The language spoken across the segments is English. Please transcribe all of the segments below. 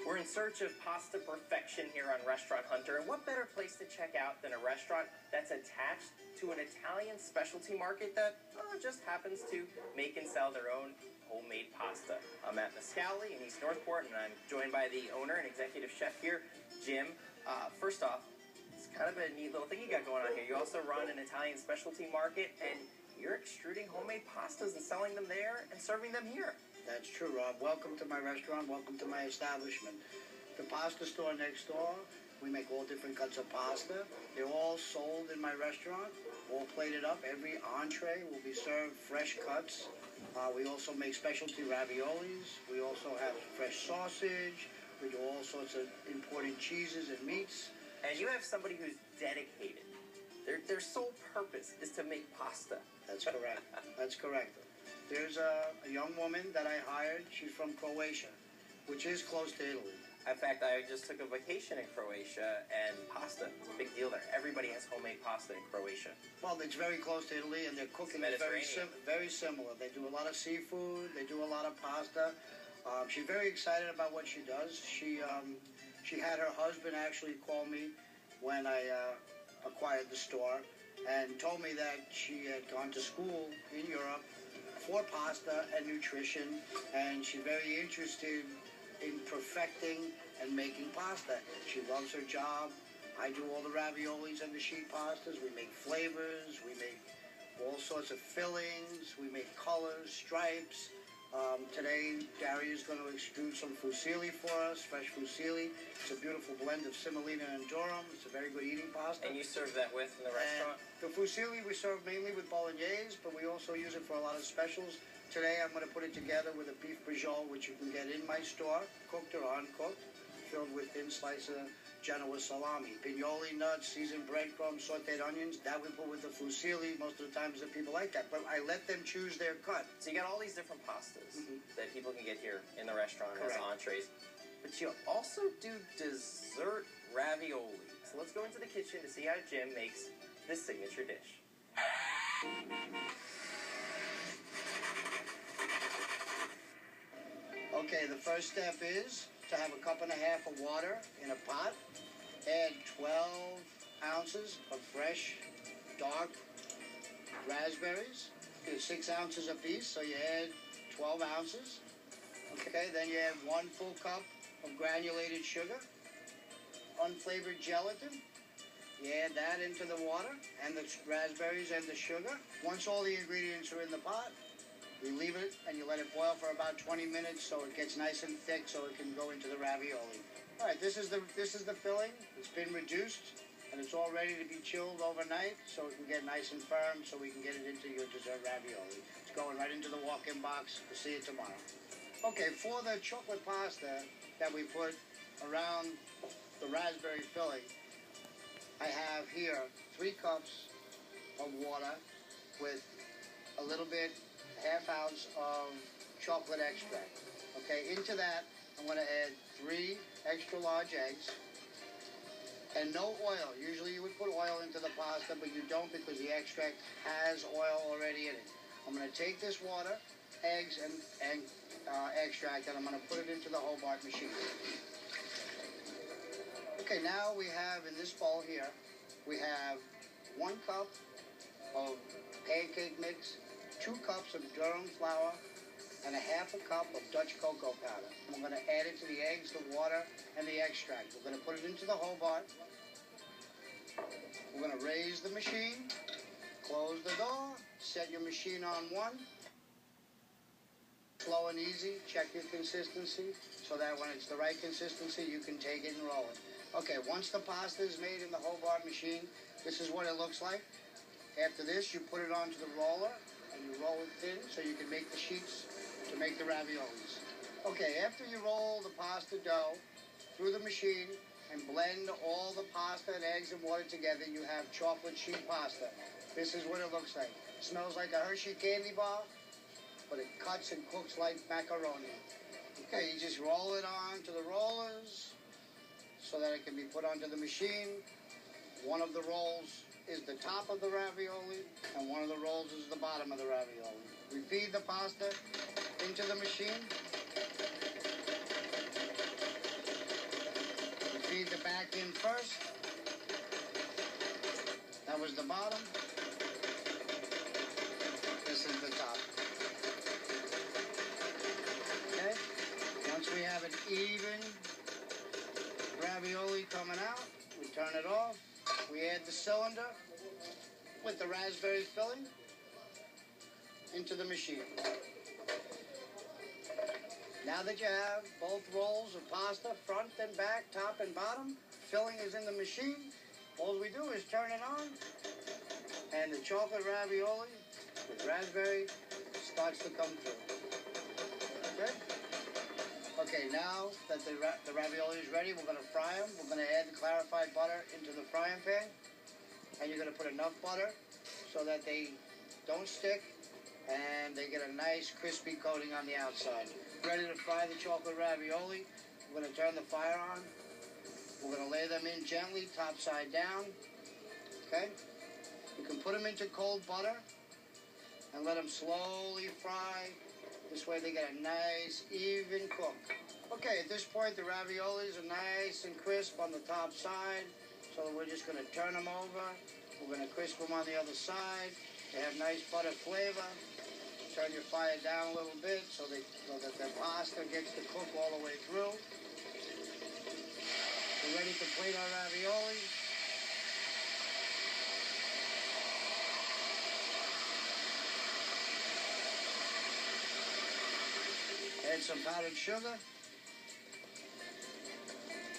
We're in search of pasta perfection here on Restaurant Hunter, and what better place to check out than a restaurant that's attached to an Italian specialty market that just happens to make and sell their own homemade pasta. I'm at Mascali in East Northport, and I'm joined by the owner and executive chef here, Jim. First off, it's kind of a neat little thing you got going on here. You also run an Italian specialty market, and you're extruding homemade pastas and selling them there and serving them here. That's true, Rob. Welcome to my restaurant. Welcome to my establishment. The pasta store next door, we make all different cuts of pasta. They're all sold in my restaurant, all plated up. Every entree will be served fresh cuts. We also make specialty raviolis. We also have fresh sausage. We do all sorts of imported cheeses and meats. And you have somebody who's dedicated. Their sole purpose is to make pasta. That's correct. That's correct. There's a young woman that I hired. She's from Croatia, which is close to Italy. In fact, I just took a vacation in Croatia, and pasta, it's a big deal there. Everybody has homemade pasta in Croatia. Well, it's very close to Italy, and their cooking is very similar. They do a lot of seafood. They do a lot of pasta. She's very excited about what she does. She had her husband actually call me when I acquired the store and told me that she had gone to school in Europe for pasta and nutrition, and she's very interested in perfecting and making pasta. She loves her job. I do all the raviolis and the sheet pastas. We make flavors. We make all sorts of fillings. We make colors, stripes. Today, Gary is going to extrude some fusilli for us, fresh fusilli. It's a beautiful blend of semolina and durum. It's a very good eating pasta. And you serve that with in the restaurant? The fusilli we serve mainly with bolognese, but we also use it for a lot of specials. Today, I'm going to put it together with a beef brajol, which you can get in my store, cooked or uncooked, filled with thin slices of Genoa salami, pignoli nuts, seasoned breadcrumbs, sauteed onions. That we put with the fusilli. Most of the times the people like that, but I let them choose their cut. So you got all these different pastas that people can get here in the restaurant as entrees, but you also do dessert ravioli. So let's go into the kitchen to see how Jim makes this signature dish. Okay, the first step is to have a cup and a half of water in a pot. Add 12 ounces of fresh, dark raspberries. It's 6 ounces apiece, so you add 12 ounces. Okay, then you add 1 full cup of granulated sugar, unflavored gelatin. You add that into the water and the raspberries and the sugar. Once all the ingredients are in the pot, you leave it and you let it boil for about 20 minutes so it gets nice and thick so it can go into the ravioli. All right, this is the filling. It's been reduced and it's all ready to be chilled overnight so it can get nice and firm so we can get it into your dessert ravioli. It's going right into the walk-in box. We'll see it tomorrow. Okay, for the chocolate pasta that we put around the raspberry filling, I have here 3 cups of water with a little bit, ½ ounce of chocolate extract. Okay, into that, I'm going to add 3 extra large eggs and no oil. Usually you would put oil into the pasta, but you don't because the extract has oil already in it. I'm going to take this water, eggs, and extract, and I'm going to put it into the Hobart machine. Okay, now we have in this bowl here, we have 1 cup of pancake mix, 2 cups of durum flour, and ½ cup of Dutch cocoa powder. I'm going to add it to the eggs, the water, and the extract. We're going to put it into the Hobart. We're going to raise the machine, close the door, set your machine on 1. Slow and easy, check your consistency so that when it's the right consistency, you can take it and roll it. Okay, once the pasta is made in the Hobart machine, this is what it looks like. After this, you put it onto the roller and you roll it thin so you can make the sheets to make the raviolis. Okay, after you roll the pasta dough through the machine and blend all the pasta and eggs and water together, you have chocolate sheet pasta. This is what it looks like. It smells like a Hershey candy bar, but it cuts and cooks like macaroni. Okay, you just roll it onto the rollers so that it can be put onto the machine. One of the rolls is the top of the ravioli, and one of the rolls is the bottom of the ravioli. We feed the pasta into the machine. We feed the back in first. That was the bottom. This is the top. Okay? Once we have an even ravioli coming out, we turn it off. We add the cylinder with the raspberry filling into the machine. Now that you have both rolls of pasta, front and back, top and bottom, filling is in the machine. All we do is turn it on, and the chocolate ravioli with raspberry starts to come through. Okay? Okay, now that the ravioli is ready, we're going to fry them. We're going to add the clarified butter into the frying pan, and you're going to put enough butter so that they don't stick and they get a nice crispy coating on the outside. Ready to fry the chocolate ravioli. We're going to turn the fire on. We're going to lay them in gently, top side down. Okay? You can put them into cold butter and let them slowly fry. This way they get a nice, even cook. Okay, at this point, the raviolis are nice and crisp on the top side. So we're just going to turn them over. We're going to crisp them on the other side. They have nice butter flavor. Turn your fire down a little bit so that the pasta gets to cook all the way through. We're ready to plate our ravioli. Add some powdered sugar.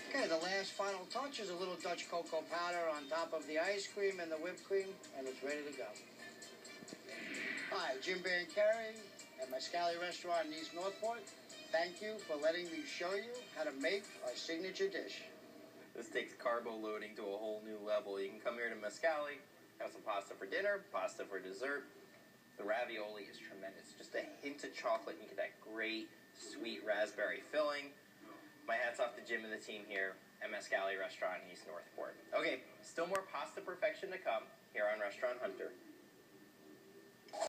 Okay, the last final touch is a little Dutch cocoa powder on top of the ice cream and the whipped cream, and it's ready to go. Hi, Jim Bear and Carrie at Mascali Restaurant in East Northport. Thank you for letting me show you how to make our signature dish. This takes carbo loading to a whole new level. You can come here to Mascali, have some pasta for dinner, pasta for dessert. The ravioli is tremendous. Just a hint of chocolate, and you get that great, sweet raspberry filling. My hat's off to Jim and the team here at Mascali Restaurant in East Northport. Okay, still more pasta perfection to come here on Restaurant Hunter.